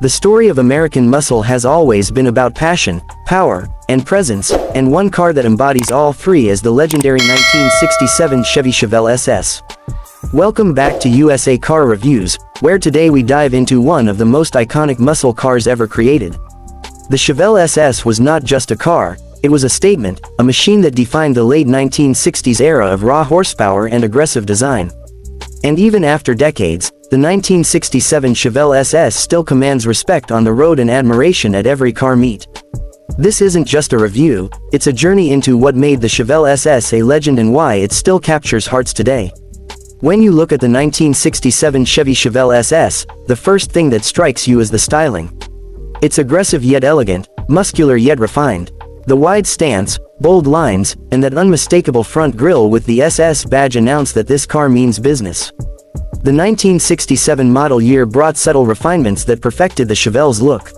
The story of American muscle has always been about passion, power, and presence, and one car that embodies all three is the legendary 1967 Chevy Chevelle SS. Welcome back to USA Car Reviews, where today we dive into one of the most iconic muscle cars ever created. The Chevelle SS was not just a car, it was a statement, a machine that defined the late 1960s era of raw horsepower and aggressive design. And even after decades, the 1967 Chevelle SS still commands respect on the road and admiration at every car meet. This isn't just a review, it's a journey into what made the Chevelle SS a legend and why it still captures hearts today. When you look at the 1967 Chevy Chevelle SS, the first thing that strikes you is the styling. It's aggressive yet elegant, muscular yet refined. The wide stance, bold lines, and that unmistakable front grille with the SS badge announce that this car means business. The 1967 model year brought subtle refinements that perfected the Chevelle's look.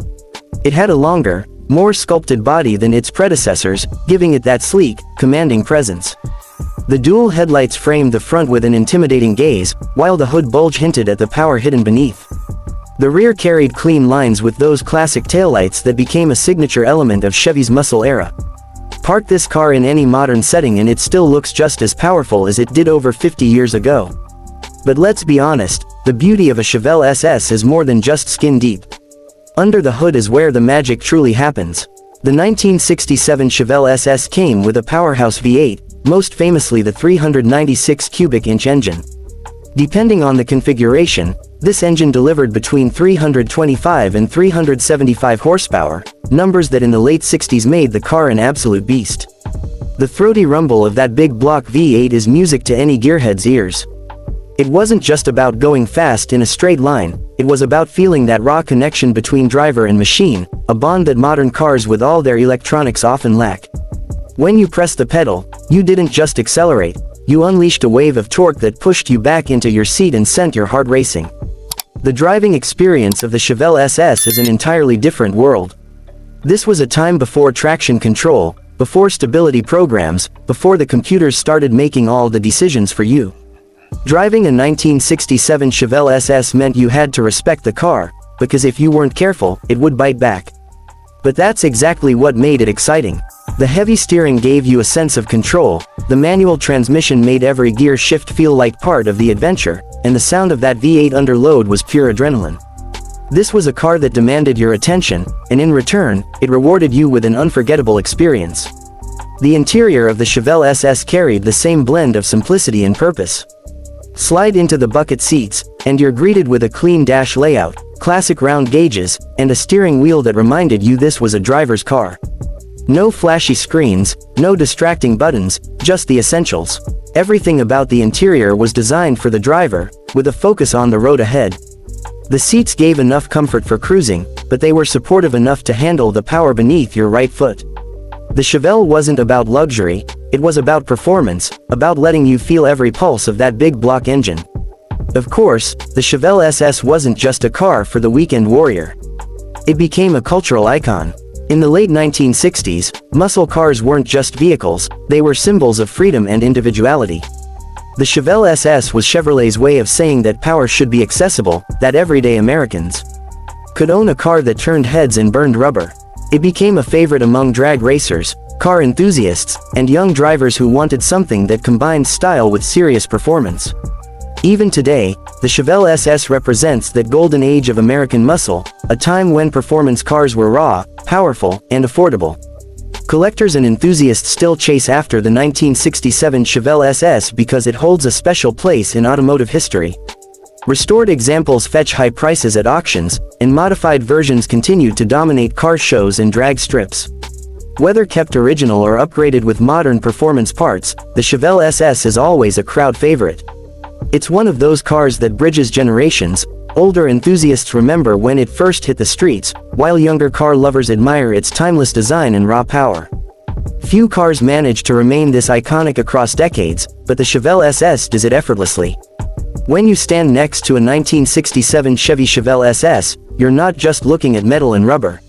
It had a longer, more sculpted body than its predecessors, giving it that sleek, commanding presence. The dual headlights framed the front with an intimidating gaze, while the hood bulge hinted at the power hidden beneath. The rear carried clean lines with those classic taillights that became a signature element of Chevy's muscle era. Park this car in any modern setting and it still looks just as powerful as it did over 50 years ago. But let's be honest, the beauty of a Chevelle SS is more than just skin deep. Under the hood is where the magic truly happens. The 1967 Chevelle SS came with a powerhouse V8, most famously the 396 cubic inch engine. Depending on the configuration, this engine delivered between 325 and 375 horsepower, numbers that in the late 60s made the car an absolute beast. The throaty rumble of that big block V8 is music to any gearhead's ears. It wasn't just about going fast in a straight line, it was about feeling that raw connection between driver and machine, a bond that modern cars with all their electronics often lack. When you pressed the pedal, you didn't just accelerate, you unleashed a wave of torque that pushed you back into your seat and sent your heart racing. The driving experience of the Chevelle SS is an entirely different world. This was a time before traction control, before stability programs, before the computers started making all the decisions for you. Driving a 1967 Chevelle SS meant you had to respect the car, because if you weren't careful, it would bite back. But that's exactly what made it exciting. The heavy steering gave you a sense of control, the manual transmission made every gear shift feel like part of the adventure, and the sound of that V8 under load was pure adrenaline. This was a car that demanded your attention, and in return, it rewarded you with an unforgettable experience. The interior of the Chevelle SS carried the same blend of simplicity and purpose. Slide into the bucket seats, and you're greeted with a clean dash layout, classic round gauges, and a steering wheel that reminded you this was a driver's car. No flashy screens, no distracting buttons, just the essentials. Everything about the interior was designed for the driver, with a focus on the road ahead. The seats gave enough comfort for cruising, but they were supportive enough to handle the power beneath your right foot. The Chevelle wasn't about luxury, it was about performance, about letting you feel every pulse of that big block engine. Of course, the Chevelle SS wasn't just a car for the weekend warrior. It became a cultural icon. In the late 1960s, muscle cars weren't just vehicles, they were symbols of freedom and individuality. The Chevelle SS was Chevrolet's way of saying that power should be accessible, that everyday Americans could own a car that turned heads and burned rubber. It became a favorite among drag racers, car enthusiasts, and young drivers who wanted something that combined style with serious performance. Even today, the Chevelle SS represents that golden age of American muscle, a time when performance cars were raw, powerful, and affordable. Collectors and enthusiasts still chase after the 1967 Chevelle SS because it holds a special place in automotive history. Restored examples fetch high prices at auctions, and modified versions continue to dominate car shows and drag strips. Whether kept original or upgraded with modern performance parts, the Chevelle SS is always a crowd favorite. It's one of those cars that bridges generations. Older enthusiasts remember when it first hit the streets, while younger car lovers admire its timeless design and raw power. Few cars manage to remain this iconic across decades, but the Chevelle SS does it effortlessly. When you stand next to a 1967 Chevy Chevelle SS, you're not just looking at metal and rubber.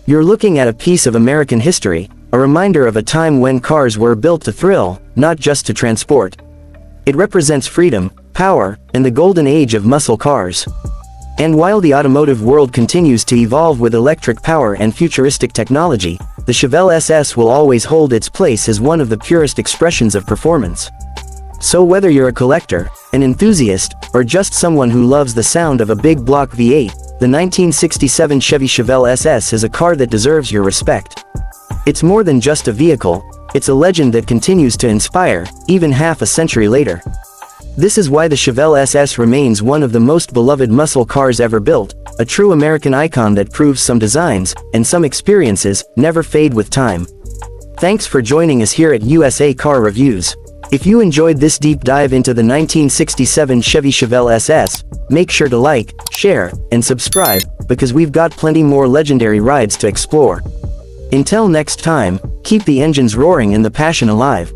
You're looking at a piece of American history, a reminder of a time when cars were built to thrill, not just to transport. It represents freedom, power, and the golden age of muscle cars. And while the automotive world continues to evolve with electric power and futuristic technology, the Chevelle SS will always hold its place as one of the purest expressions of performance. So whether you're a collector, an enthusiast, or just someone who loves the sound of a big block V8, the 1967 Chevy Chevelle SS is a car that deserves your respect. It's more than just a vehicle, it's a legend that continues to inspire, even half a century later. This is why the Chevelle SS remains one of the most beloved muscle cars ever built, a true American icon that proves some designs, and some experiences, never fade with time. Thanks for joining us here at USA Car Reviews. If you enjoyed this deep dive into the 1967 Chevy Chevelle SS, make sure to like, share, and subscribe, because we've got plenty more legendary rides to explore. Until next time, keep the engines roaring and the passion alive.